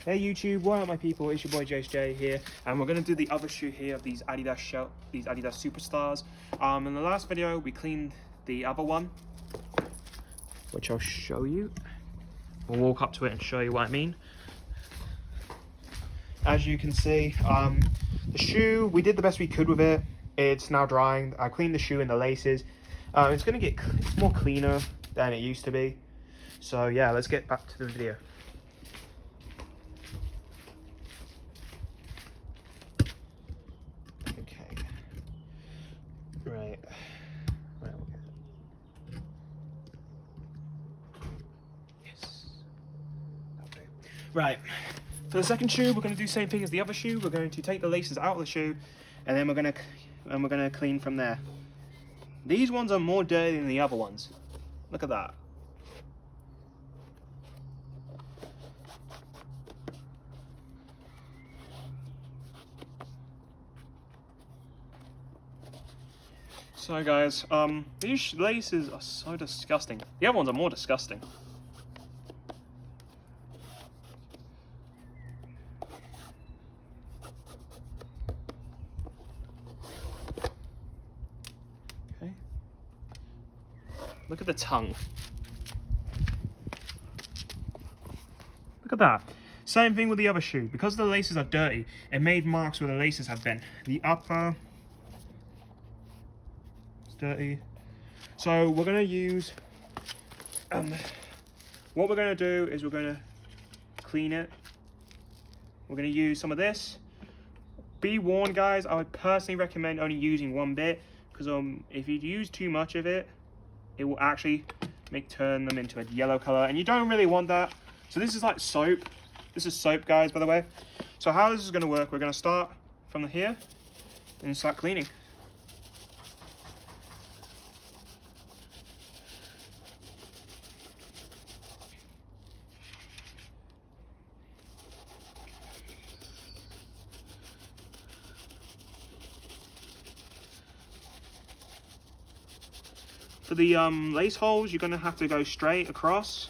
Hey YouTube, what up my people, it's your boy JSJ here, and we're going to do the other shoe here of these Adidas Superstars. In the last video we cleaned the other one, which I'll show you. We'll walk up to it and show you what I mean. As you can see, the shoe, we did the best we could with it. It's now drying. I cleaned the shoe and the laces. It's going to get more cleaner than it used to be. So yeah, let's get back to the video. Right. Yes. Okay. Right. For the second shoe, we're going to do the same thing as the other shoe. We're going to take the laces out of the shoe, and then we're going to clean from there. These ones are more dirty than the other ones. Look at that. So guys, these laces are so disgusting. The other ones are more disgusting. Okay. Look at the tongue. Look at that. Same thing with the other shoe. Because the laces are dirty, it made marks where the laces have been. The upper... dirty. So we're going to use what we're going to do is we're going to clean it. We're going to use some of this. Be warned guys, I would personally recommend only using one bit, because if you use too much of it, it will actually turn them into a yellow color, and you don't really want that. So this is like soap. This is soap guys, by the way. So how this is going to work, we're going to start from here and start cleaning. For the lace holes, you're going to have to go straight across.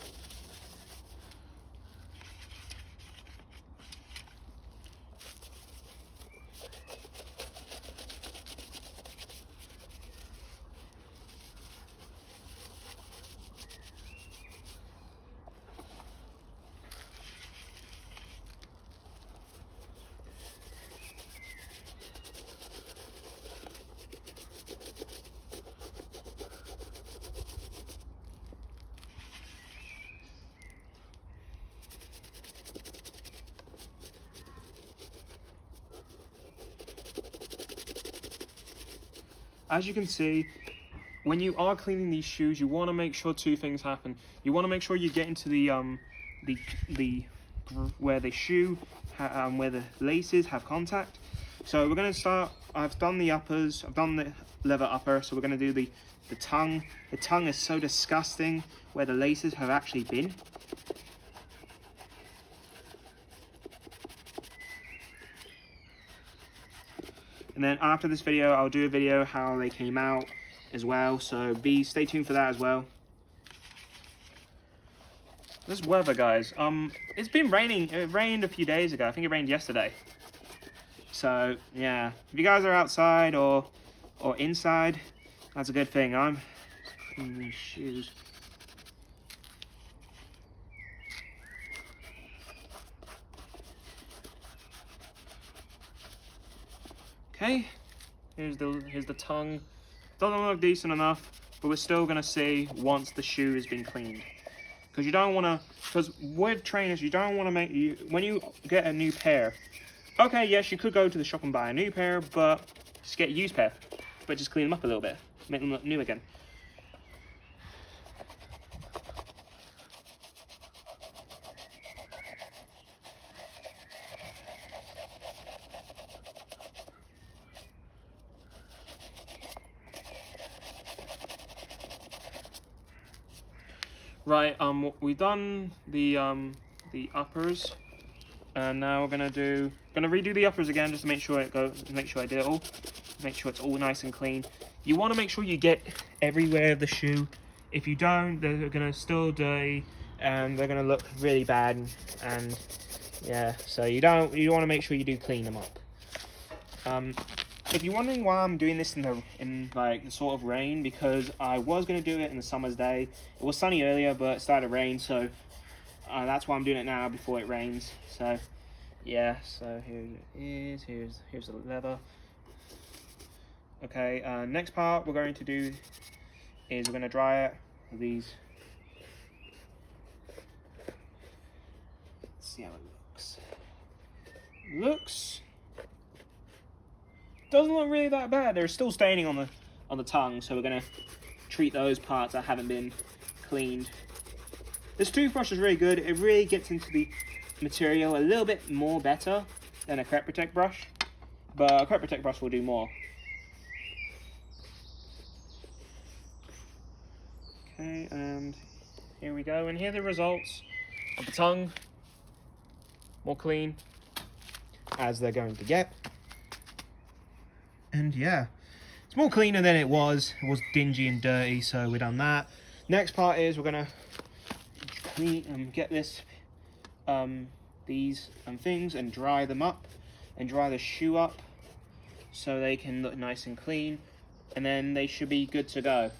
As you can see, when you are cleaning these shoes, you want to make sure two things happen. You want to make sure you get into the where the shoe, where the laces have contact. So we're going to start. I've done the uppers. I've done the leather upper. So we're going to do the tongue. The tongue is so disgusting where the laces have actually been. And then after this video, I'll do a video how they came out as well. So stay tuned for that as well. This weather, guys. It's been raining. It rained a few days ago. I think it rained yesterday. So yeah, if you guys are outside or inside, that's a good thing. I'm cleaning these shoes. Okay, here's the tongue. Doesn't look decent enough, but we're still gonna see once the shoe has been cleaned. Because you don't wanna, because with trainers, you don't wanna when you get a new pair, okay, yes, you could go to the shop and buy a new pair, but just get a used pair. But just clean them up a little bit, make them look new again. Right, we've done the uppers, and now we're gonna redo the uppers again just to make sure I did it all, make sure it's all nice and clean. You want to make sure you get everywhere of the shoe. If you don't, they're gonna still dirty and they're gonna look really bad, and Yeah, so you want to make sure you do clean them up. If you're wondering why I'm doing this in like the sort of rain, because I was going to do it in the summer's day. It was sunny earlier, but it started to rain, so that's why I'm doing it now before it rains. So yeah, so here it is. Here's the leather. Okay, next part we're going to do is we're going to dry it with these. Let's see how it looks. Doesn't look really that bad. There's still staining on the tongue, so we're gonna treat those parts that haven't been cleaned. This toothbrush is really good. It really gets into the material a little bit more better than a Crep Protect brush, but a Crep Protect brush will do more. Okay, and here we go. And here are the results of the tongue. More clean as they're going to get. And yeah, it's more cleaner than it was. It was dingy and dirty, so we've done that. Next part is we're gonna clean and get these things and dry them up, and dry the shoe up so they can look nice and clean, and then they should be good to go.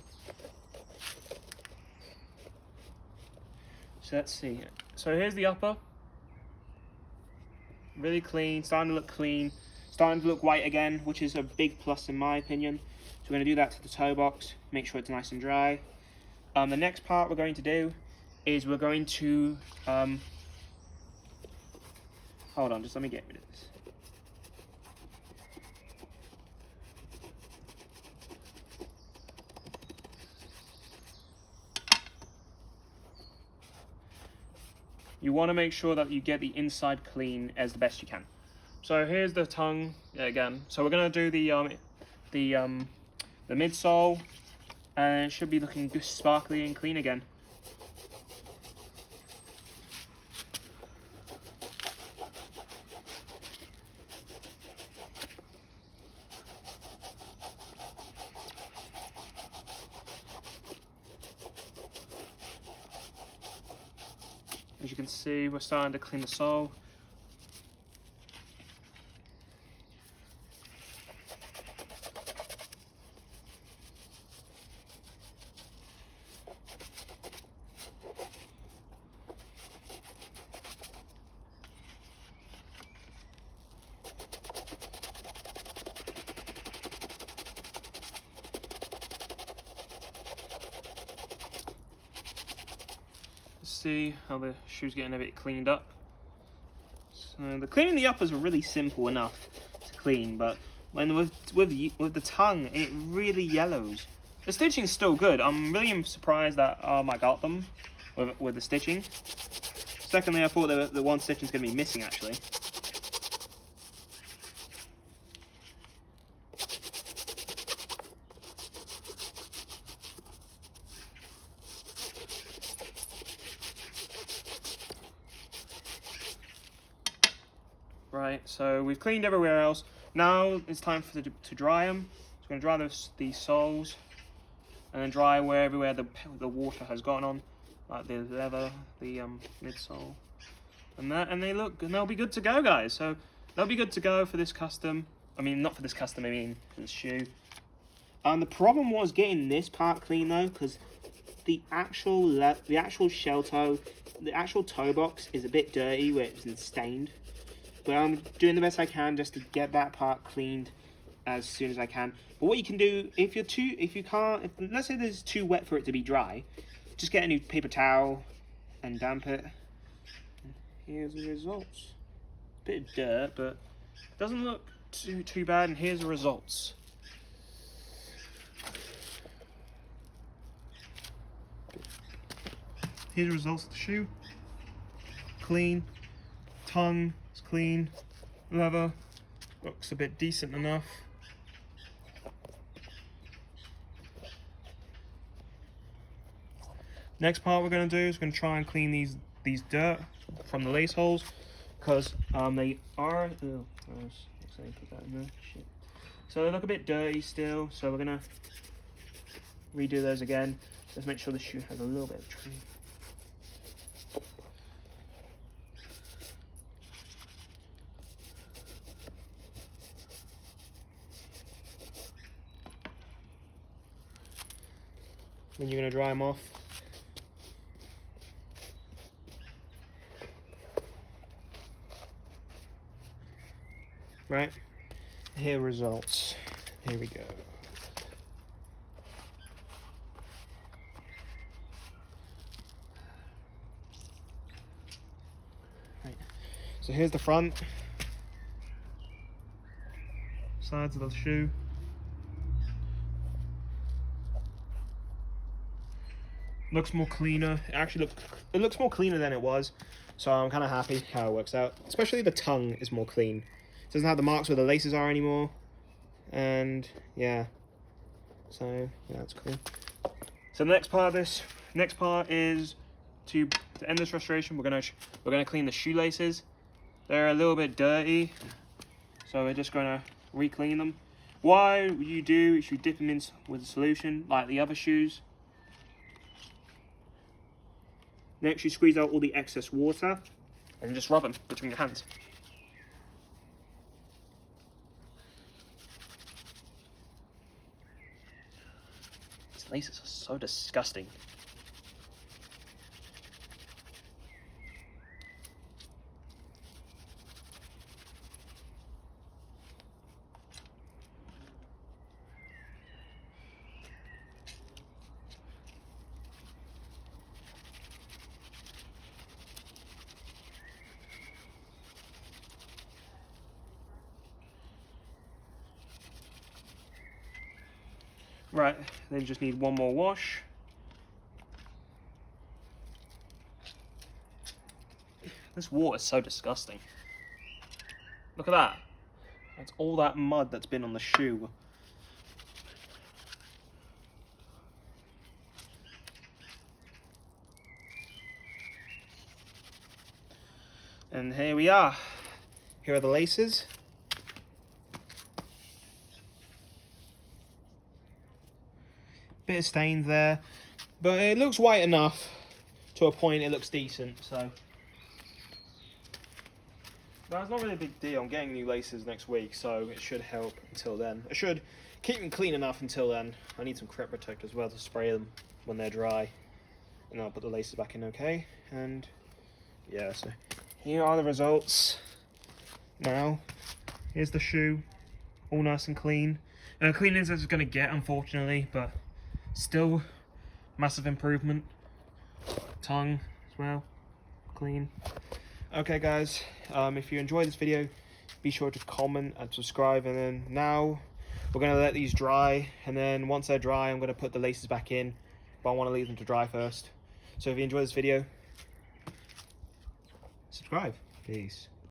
So let's see. So here's the upper. Really clean, starting to look clean. Starting to look white again, which is a big plus in my opinion. So we're going to do that to the toe box, make sure it's nice and dry. The next part we're going to do is we're going to... hold on, just let me get rid of this. You want to make sure that you get the inside clean as the best you can. So here's the tongue again. So we're gonna do the midsole, and it should be looking good, sparkly and clean again. As you can see, we're starting to clean the sole. See how the shoe's getting a bit cleaned up. So the cleaning the uppers are really simple enough to clean, but when with the tongue, it really yellows. The stitching's still good. I'm really surprised that I got them with the stitching. Secondly, I thought the one stitching's going to be missing actually. Right, so we've cleaned everywhere else. Now it's time to dry them. So we're going to dry these soles, and then dry everywhere the water has gone on, like the leather, the midsole, and they'll be good to go, guys. So they'll be good to go for this custom. I mean, not for this custom. I mean for this shoe. The problem was getting this part clean though, because the actual shell toe, the actual toe box is a bit dirty where it's been stained. But I'm doing the best I can just to get that part cleaned as soon as I can. But what you can do, if let's say there's too wet for it to be dry, just get a new paper towel and damp it. And here's the results. Bit of dirt, but it doesn't look too bad. And here's the results. Here's the results of the shoe. Clean. Tongue is clean. Leather looks a bit decent enough. Next part we're going to do is we're going to try and clean these dirt from the lace holes, because they are. Oh, put that in there. Shit. So they look a bit dirty still. So we're going to redo those again. Let's make sure the shoe has a little bit of trim. Then you're going to dry them off. Right, here are results. Here we go. Right. So here's the front. Sides of the shoe. Looks more cleaner. It looks more cleaner than it was. So I'm kind of happy how it works out. Especially the tongue is more clean. It doesn't have the marks where the laces are anymore. And yeah. So yeah, that's cool. So the next part is to end this restoration. We're gonna clean the shoelaces. They're a little bit dirty, so we're just gonna re-clean them. What you do is you dip them in with a solution like the other shoes. Next, you squeeze out all the excess water and just rub them between your hands. These laces are so disgusting. Right, then you just need one more wash. This water is so disgusting. Look at that. That's all that mud that's been on the shoe. And here we are. Here are the laces. Bit of stains there, but it looks white enough to a point. It looks decent, so that's not really a big deal. I'm getting new laces next week, so it should help until then. I should keep them clean enough until then. I need some crep protector as well to spray them when they're dry, and I'll put the laces back in okay. And yeah, so here are the results. Now here's the shoe, all nice and clean. Clean as it's gonna get, unfortunately, but still massive improvement. Tongue as well, clean. Okay guys, if you enjoyed this video, be sure to comment and subscribe. And then now we're going to let these dry, and then once they're dry I'm going to put the laces back in, but I want to leave them to dry first. So if you enjoyed this video, subscribe. Peace.